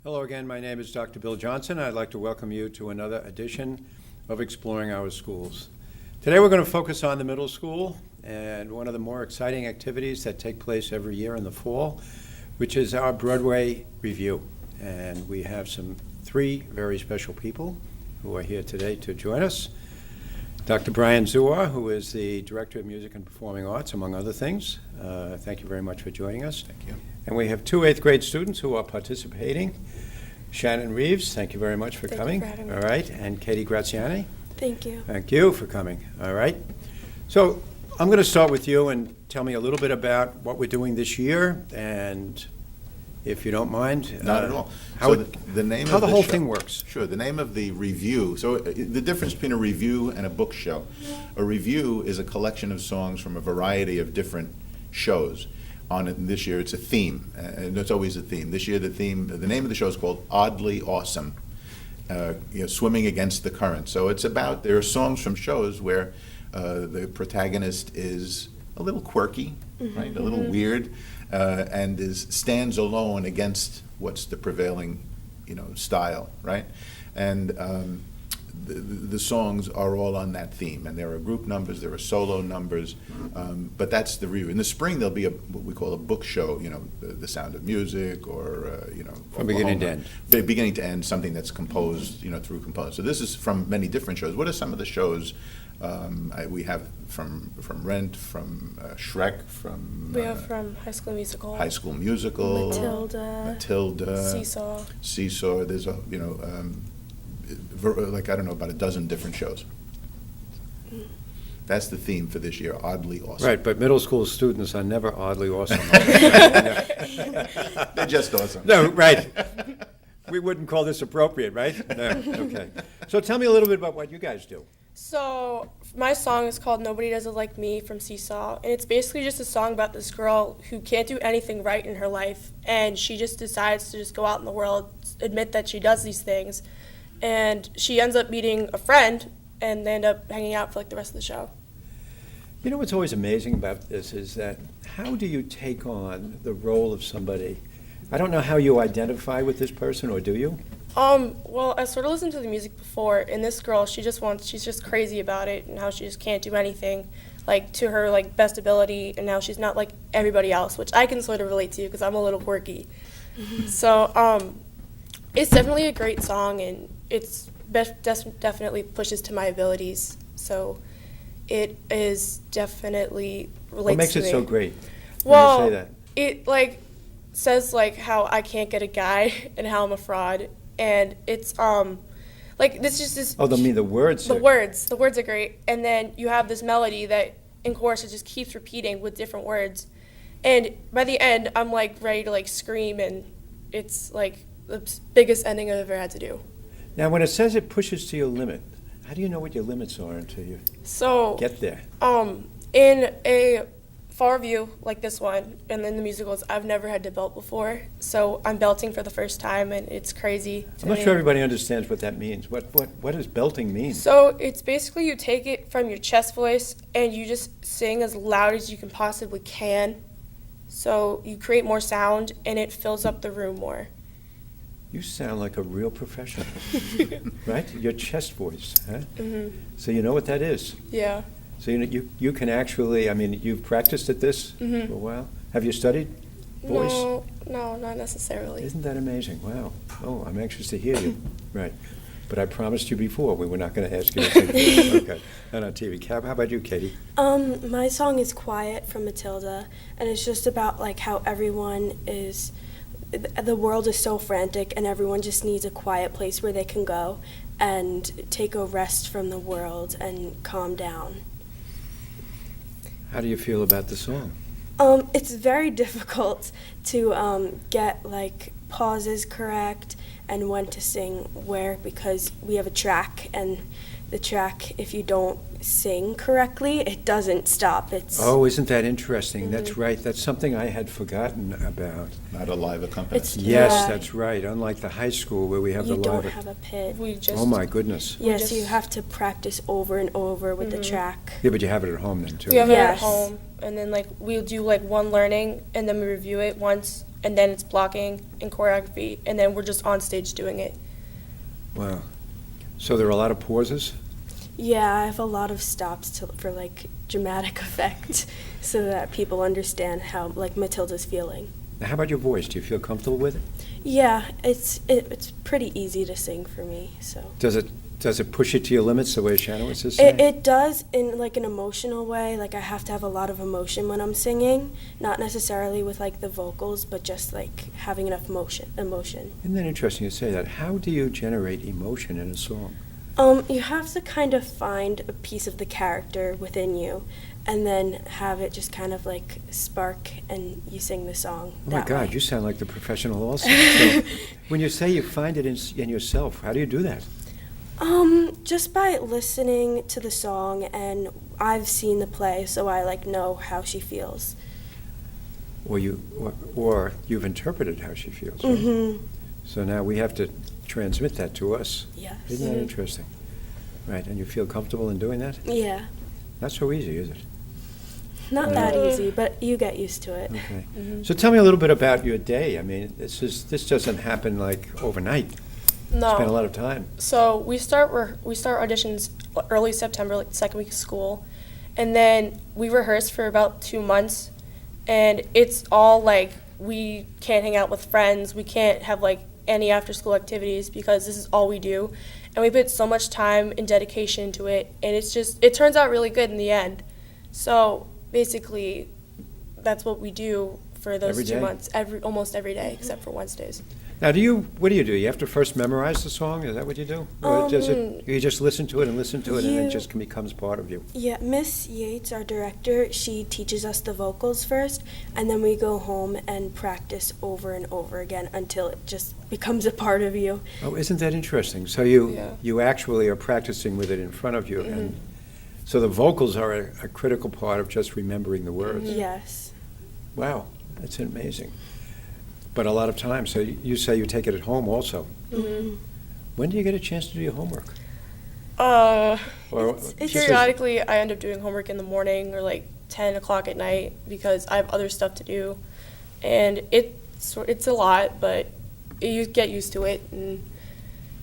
Hello again, my name is Dr. Bill Johnson. I'd like to welcome you to another edition of Exploring Our Schools. Today we're going to focus on the middle school and one of the more exciting activities that take place every year in the fall, which is our Broadway Revue. And we have three very special people who are here today to join us. Dr. Brian Zuar, who is the Director of Music and Performing Arts, among other things. Thank you very much for joining us. Thank you. And we have two 8th grade students who are participating. Shannon Reeves, thank you very much for coming. Thank you for having me. All right, and Katie Graziani. Thank you. Thank you for coming. All right. So I'm going to start with you and tell me a little bit about what we're doing this year, and if you don't mind. Not at all. How The name how of the whole show- thing works. Sure. The name of the review. So the difference between a review and a book show. A review is a collection of songs from a variety of different shows. This year, it's a theme, and it's always a theme. This year, the name of the show is called Oddly Awesome. Swimming against the current. So there are songs from shows where the protagonist is a little quirky, right, a little weird, and stands alone against what's the prevailing, style, right? And the songs are all on that theme, and there are group numbers, there are solo numbers, but that's the review. In the spring, there'll be what we call a book show, the Sound of Music, or From beginning to end. Beginning to end, something that's composed, through composers. So this is from many different shows. What are some of the shows we have from Rent, from Shrek, from We have from High School Musical. High School Musical, Matilda, Seesaw. There's I don't know, about a dozen different shows. That's the theme for this year, Oddly Awesome. Right, but middle school students are never oddly awesome. They're just awesome. No, right. We wouldn't call this appropriate, right? No, okay. So tell me a little bit about what you guys do. So my song is called Nobody Does It Like Me from Seesaw, and it's basically just a song about this girl who can't do anything right in her life, and she just decides to just go out in the world, admit that she does these things, and she ends up meeting a friend, and they end up hanging out for the rest of the show. You know what's always amazing about this is that how do you take on the role of somebody? I don't know how you identify with this person, or do you? Well, I sort of listened to the music before, and this girl, she's just crazy about it, and how she just can't do anything, to her, best ability, and how she's not like everybody else, which I can sort of relate to, because I'm a little quirky. So, it's definitely a great song, and it's definitely pushes to my abilities, so it is definitely relates to me. What makes it so great Well, when you say that? It, says, how I can't get a guy, and how I'm a fraud. And it's, this is just... Oh, the words. The words are great. And then you have this melody that, in chorus, it just keeps repeating with different words. And by the end, I'm, ready to, scream, and it's, the biggest ending I've ever had to do. Now, when it says it pushes to your limit, how do you know what your limits are until you get there? In a fall review like this one, and then the musicals, I've never had to belt before, so I'm belting for the first time, and it's crazy. I'm not sure everybody understands what that means. What does belting mean? So it's basically you take it from your chest voice, and you just sing as loud as you can possibly can, so you create more sound, and it fills up the room more. You sound like a real professional, right? Your chest voice, huh? Mm-hmm. So you know what that is? Yeah. So you can actually, you've practiced at this for a while? Have you studied voice? No, not necessarily. Isn't that amazing? Wow. Oh, I'm anxious to hear you. Right. But I promised you before we were not going to ask you to sing. Okay. Not on TV. How about you, Katie? My song is Quiet from Matilda, and it's just about how everyone is, the world is so frantic, and everyone just needs a quiet place where they can go and take a rest from the world and calm down. How do you feel about the song? It's very difficult to get pauses correct and when to sing where, because we have a track and the track, if you don't sing correctly, it doesn't stop. It's Oh, isn't that interesting? That's right. That's something I had forgotten about. Not a live accompaniment. It's- Yes, Yeah. that's right. Unlike the high school where we have you the don't live. have a pit. We just Oh, my goodness. we Yeah, just- so you have to practice over and over with the track. Yeah, but you have it at home then, too. we have it at Yes. home, and then like we'll do like one learning, and then we review it once, and then it's blocking and choreography, and then we're just on stage doing it. Wow. So there are a lot of pauses? Yeah, I have a lot of stops for like dramatic effect, so that people understand how like Matilda's feeling. Now, how about your voice? Do you feel comfortable with it? Yeah, it's pretty easy to sing for me. So Does it push it to your limits the way Shannon was just saying? it does in like an emotional way. Like I have to have a lot of emotion when I'm singing, not necessarily with like the vocals, but just like having enough emotion. Isn't that interesting you say that? How do you generate emotion in a song? You have to kind of find a piece of the character within you, and then have it just kind of like spark, and you sing the song. Oh my that God, way. you sound like the professional also. So when you say you find it in yourself, how do you do that? Just by listening to the song, and I've seen the play, so I like know how she feels. Or you've interpreted how she feels, right? Mm-hmm. So now we have to transmit that to us. Yes. Isn't that interesting? Right, and you feel comfortable in doing that? Yeah. Not so easy, is it? Not Yeah. that easy, but you get used to it. Okay. So tell me a little bit about your day. I mean, this doesn't happen like overnight. No. Spend a lot of time. So we start auditions early September, like the second week of school, and then we rehearse for about 2 months, and it's all like we can't hang out with friends, we can't have like any after school activities because this is all we do, and we put so much time and dedication into it, and it turns out really good in the end. So basically, that's what we do for those Every 2 day? months, almost every day except for Wednesdays. Now, what do? You have to first memorize the song? Is that what you do? Or you just listen to it and listen to it and it You- just becomes part of you? Yeah, Miss Yates, our director, she teaches us the vocals first, and then we go home and practice over and over again until it just becomes a part of you. Oh, isn't that interesting? So Yeah. you actually are practicing with it in front of you. And so the vocals are a critical part of just remembering the words. Yes. Wow, that's amazing. But a lot of times, so you say you take it at home also. Mm-hmm. When do you get a chance to do your homework? Uh, Or It's Periodically, I end up doing homework in the morning or like 10 o'clock at night because I have other stuff to do, and it's a lot, but you get used to it, and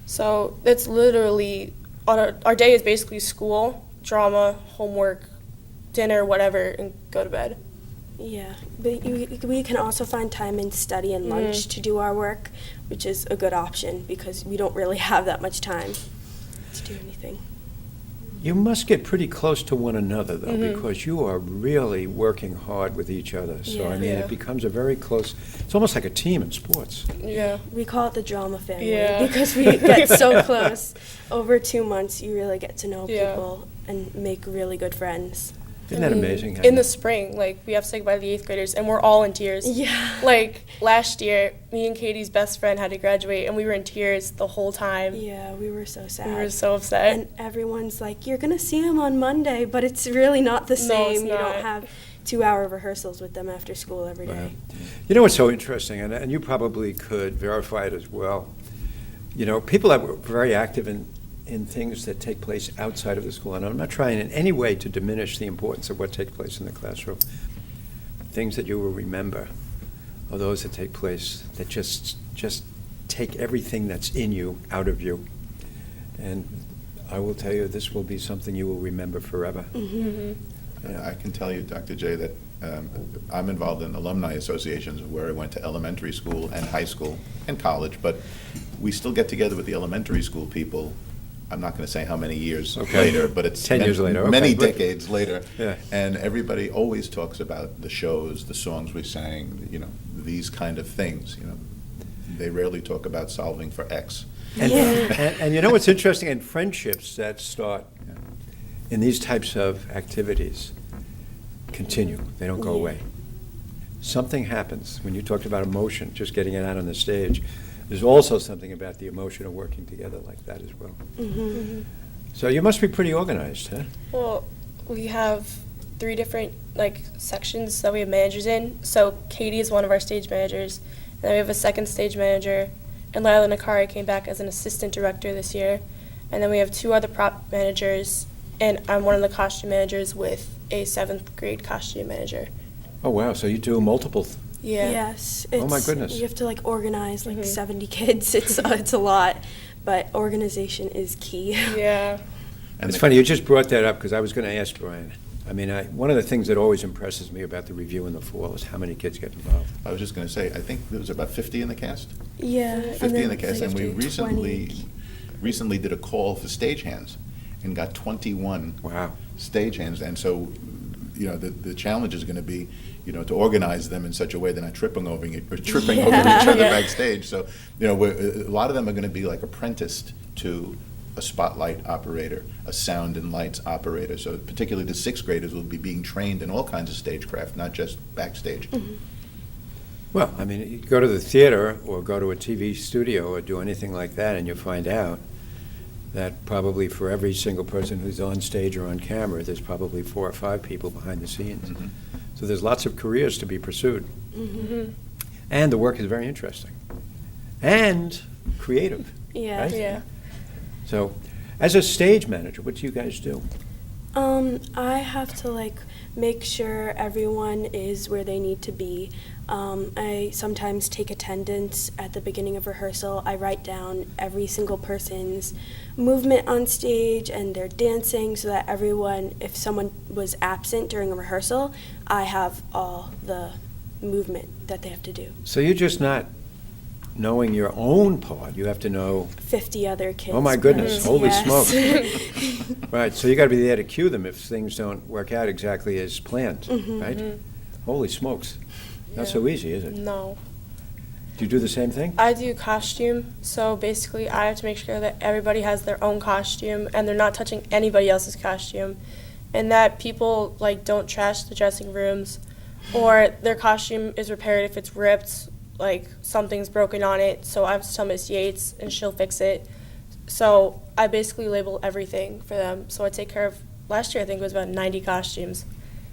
so that's literally our day is basically school, drama, homework, dinner, whatever, and go to bed. Yeah, but we can also find time in study and lunch to do our work, which is a good option because we don't really have that much time to do anything. You must get pretty close to one another, though, because you are really working hard with each other. So, I Yeah. mean, Yeah. it becomes a very close, it's almost like a team in sports. Yeah. We call it the drama family Yeah. because we get so close. Over 2 months, you really get to know Yeah. people and make really good friends. Isn't that amazing? how In you- the spring, like, we have to say goodbye to the 8th graders, and we're all in tears. Yeah. Like, last year, me and Katie's best friend had to graduate, and we were in tears the whole time. Yeah, we were so sad. We were so upset. And everyone's like, "You're gonna see him on Monday," but it's really not the No, same. it's You not. don't have 2-hour rehearsals with them after school every day. Wow. You know what's so interesting, and you probably could verify it as well. You know, people that were very active in things that take place outside of the school, and I'm not trying in any way to diminish the importance of what takes place in the classroom. Things that you will remember are those that take place that just take everything that's in you out of you. And I will tell you, this will be something you will remember forever. I can tell you, Dr. J, that I'm involved in alumni associations where I went to elementary school and high school and college, but we still get together with the elementary school people. I'm not going to say how many years Okay. later, but it's 10 years later, okay. many decades later. Yeah. And everybody always talks about the shows, the songs we sang, you know, these kind of things. You know, they rarely talk about solving for X. And, Yeah. and you know what's interesting, in friendships that start in these types of activities continue, they don't go Yeah. away. Something happens when you talked about emotion, just getting it out on the stage. There's also something about the emotion of working together like that as well. So you must be pretty organized, huh? Well, we have 3 different sections that we have managers in. So Katie is one of our stage managers. And then we have a second stage manager, and Lila Nakari came back as an assistant director this year. And then we have 2 other prop managers, and I'm one of the costume managers with a 7th grade costume manager. Oh, wow, so you do multiple. Yeah. Yes. Oh, my goodness. You have to organize 70 kids. It's a lot, but organization is key. Yeah. And It's the- funny, you just brought that up, because I was going to ask Brian. I mean, one of the things that always impresses me about the review in the fall is how many kids get involved. I was just going to say, I think there was about 50 in the cast. Yeah. 50 in the cast, and we 20. recently did a call for stagehands and got 21 Wow. stagehands. And so, the challenge is going to be, to organize them in such a way they're not tripping over each other Yeah. backstage. So, a lot of them are going to be apprenticed to a spotlight operator, a sound and lights operator. So particularly the 6th graders will be being trained in all kinds of stagecraft, not just backstage. Mm-hmm. Well, I mean, you go to the theater or go to a TV studio or do anything like that, and you find out that probably for every single person who's on stage or on camera, there's probably 4 or 5 people behind the scenes. Mhm. So there's lots of careers to be pursued. Mm-hmm. And the work is very interesting. And creative. Yeah. Right? Yeah. So, as a stage manager, what do you guys do? I have to make sure everyone is where they need to be. I sometimes take attendance at the beginning of rehearsal. I write down every single person's movement on stage and their dancing so that everyone, if someone was absent during a rehearsal, I have all the movement that they have to do. So you're just not knowing your own part, you have to know, 50 other kids. oh my goodness, holy Yes. smoke. Right, so you got to be there to cue them if things don't work out exactly as planned, Mhm. right? Holy smokes, not Yeah. so easy, is it? No. Do you do the same thing? I do costume, so basically I have to make sure that everybody has their own costume and they're not touching anybody else's costume, and that people don't trash the dressing rooms, or their costume is repaired if it's ripped, something's broken on it. So I have to tell Miss Yates and she'll fix it. So I basically label everything for them. So I take care of, last year I think it was about 90 costumes.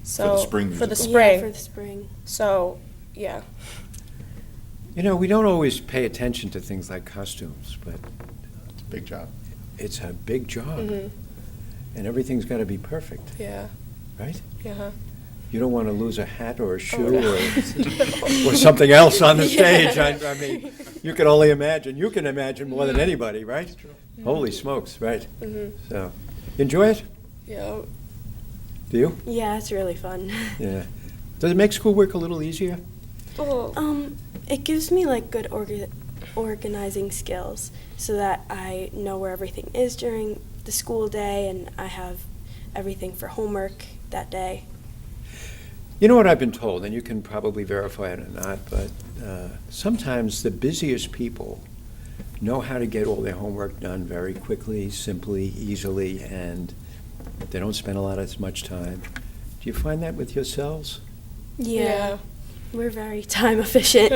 So For the spring For the musical. spring. Yeah, for the spring. So yeah. You know, we don't always pay attention to things like costumes, but It's a big job. it's a big job, Mhm. and everything's got to be perfect, Yeah. right? Yeah. You don't want to lose a hat or a shoe no. or something else on the Yeah. stage. I mean, you can only imagine. You can imagine more than anybody, right? Holy smokes, right? Mhm. So, you enjoy it? Yeah. Do you? Yeah, it's really fun. Yeah. Does it make schoolwork a little easier? Oh. It gives me good organizing skills so that I know where everything is during the school day and I have everything for homework that day. You know what I've been told, and you can probably verify it or not, but sometimes the busiest people know how to get all their homework done very quickly, simply, easily, and they don't spend a lot as much time. Do you find that with yourselves? Yeah. We're very time efficient.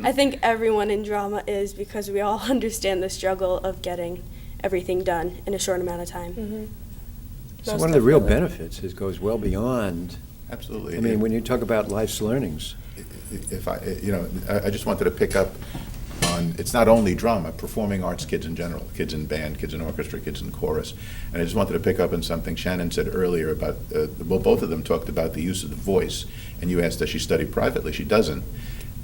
I think everyone in drama is because we all understand the struggle of getting everything done in a short amount of time. Mm-hmm. So Most one of the real definitely. benefits is goes well beyond, Absolutely. I mean, when you talk about life's learnings. If I just wanted to pick up on, it's not only drama, performing arts kids in general, kids in band, kids in orchestra, kids in chorus. And I just wanted to pick up on something Shannon said earlier about, both of them talked about the use of the voice, and you asked, does she study privately? She doesn't.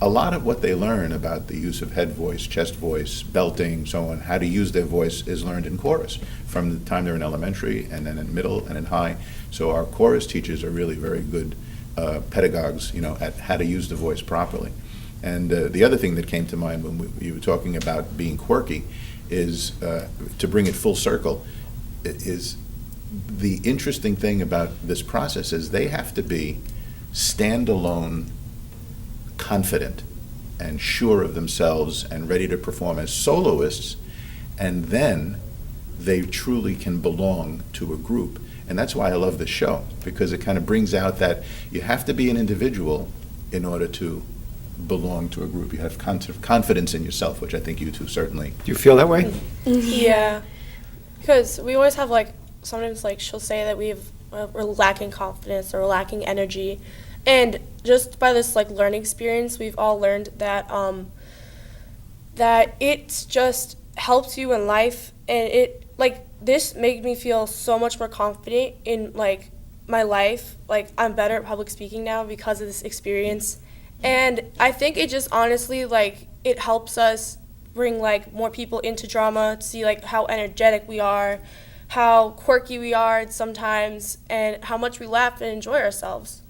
A lot of what they learn about the use of head voice, chest voice, belting, so on, how to use their voice is learned in chorus from the time they're in elementary and then in middle and in high. So our chorus teachers are really very good pedagogues, at how to use the voice properly. And the other thing that came to mind when you were talking about being quirky is, to bring it full circle, is the interesting thing about this process is they have to be standalone, confident, and sure of themselves and ready to perform as soloists, and then they truly can belong to a group. And that's why I love this show, because it kind of brings out that you have to be an individual in order to belong to a group. You have confidence in yourself, which I think you two certainly. Do you feel that way? Yeah. Because we always have like sometimes like she'll say that we're lacking confidence or lacking energy, and just by this like learning experience, we've all learned that that it just helps you in life, and it like this made me feel so much more confident in like my life. Like I'm better at public speaking now because of this experience, and I think it just honestly like it helps us bring like more people into drama, to see like how energetic we are, how quirky we are sometimes, and how much we laugh and enjoy ourselves.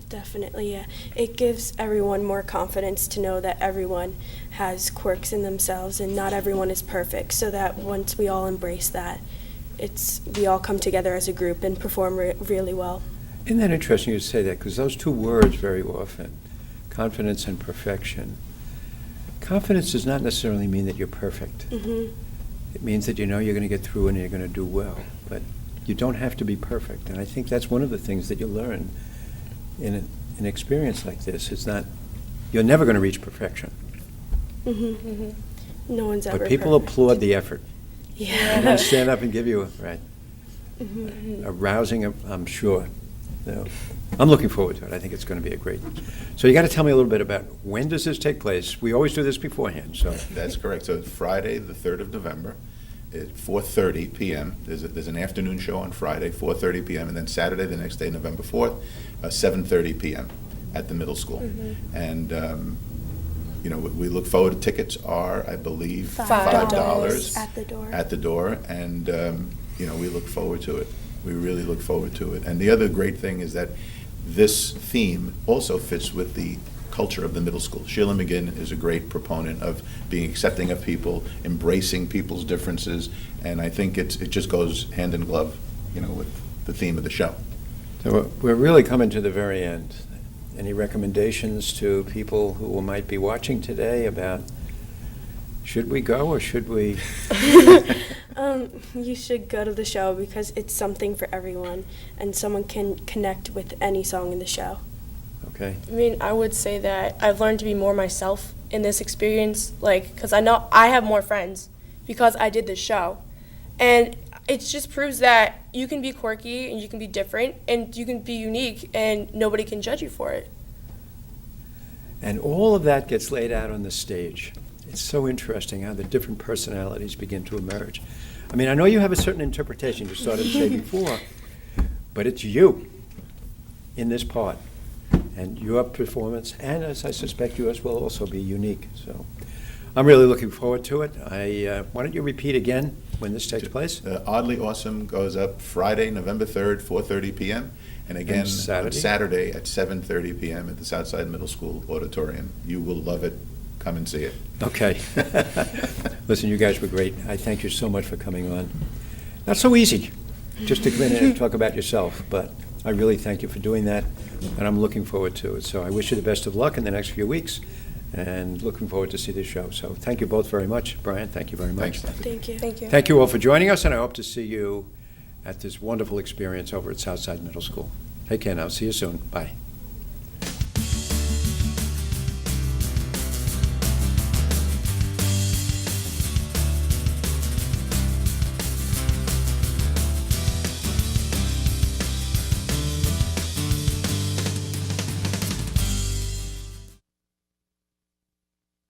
Definitely, yeah. It gives everyone more confidence to know that everyone has quirks in themselves and not everyone is perfect, so that once we all embrace that, we all come together as a group and perform really well. Isn't that interesting you say that? Because those two words very often, confidence and perfection. Confidence does not necessarily mean that you're perfect. It means that you know you're going to get through and you're going to do well. But you don't have to be perfect. And I think that's one of the things that you learn in an experience like this. It's not, you're never going to reach perfection. No one's ever But people perfect. applaud the effort. Yeah. They're going to stand up and give you a rousing, I'm sure. So, I'm looking forward to it. I think it's going to be a great. So you got to tell me a little bit about when does this take place? We always do this beforehand, so. That's correct. So it's Friday, the 3rd of November, at 4:30 p.m. There's an afternoon show on Friday, 4:30 p.m., and then Saturday, the next day, November 4th, 7:30 p.m. at the middle school. And, you know, we look forward to tickets are, I believe, $5 at the door. at the door, and, you know, we look forward to it. We really look forward to it. And the other great thing is that this theme also fits with the culture of the middle school. Sheila McGinn is a great proponent of being accepting of people, embracing people's differences, and I think it just goes hand in glove, you know, with the theme of the show. So we're really coming to the very end. Any recommendations to people who might be watching today about should we go or should we? You should go to the show because it's something for everyone, and someone can connect with any song in the show. Okay. I mean, I would say that I've learned to be more myself in this experience, like, because I know I have more friends because I did this show. And it just proves that you can be quirky and you can be different and you can be unique and nobody can judge you for it. And all of that gets laid out on the stage. It's so interesting how the different personalities begin to emerge. I mean, I know you have a certain interpretation, you started to say before, but it's you in this part. And your performance, and as I suspect yours, will also be unique. So I'm really looking forward to it. Why don't you repeat again when this takes place? Oddly Awesome goes up Friday, November 3rd, 4:30 p.m., and again And Saturday? on Saturday at 7:30 p.m. at the Southside Middle School Auditorium. You will love it. Come and see it. Okay. Listen, you guys were great. I thank you so much for coming on. Not so easy, just to come in and talk about yourself, but I really thank you for doing that, and I'm looking forward to it. So I wish you the best of luck in the next few weeks, and looking forward to see this show. So thank you both very much. Brian, thank you very much. Thanks. Thank you. Thank you. Thank you all for joining us, and I hope to see you at this wonderful experience over at Southside Middle School. Take care now. See you soon. Bye.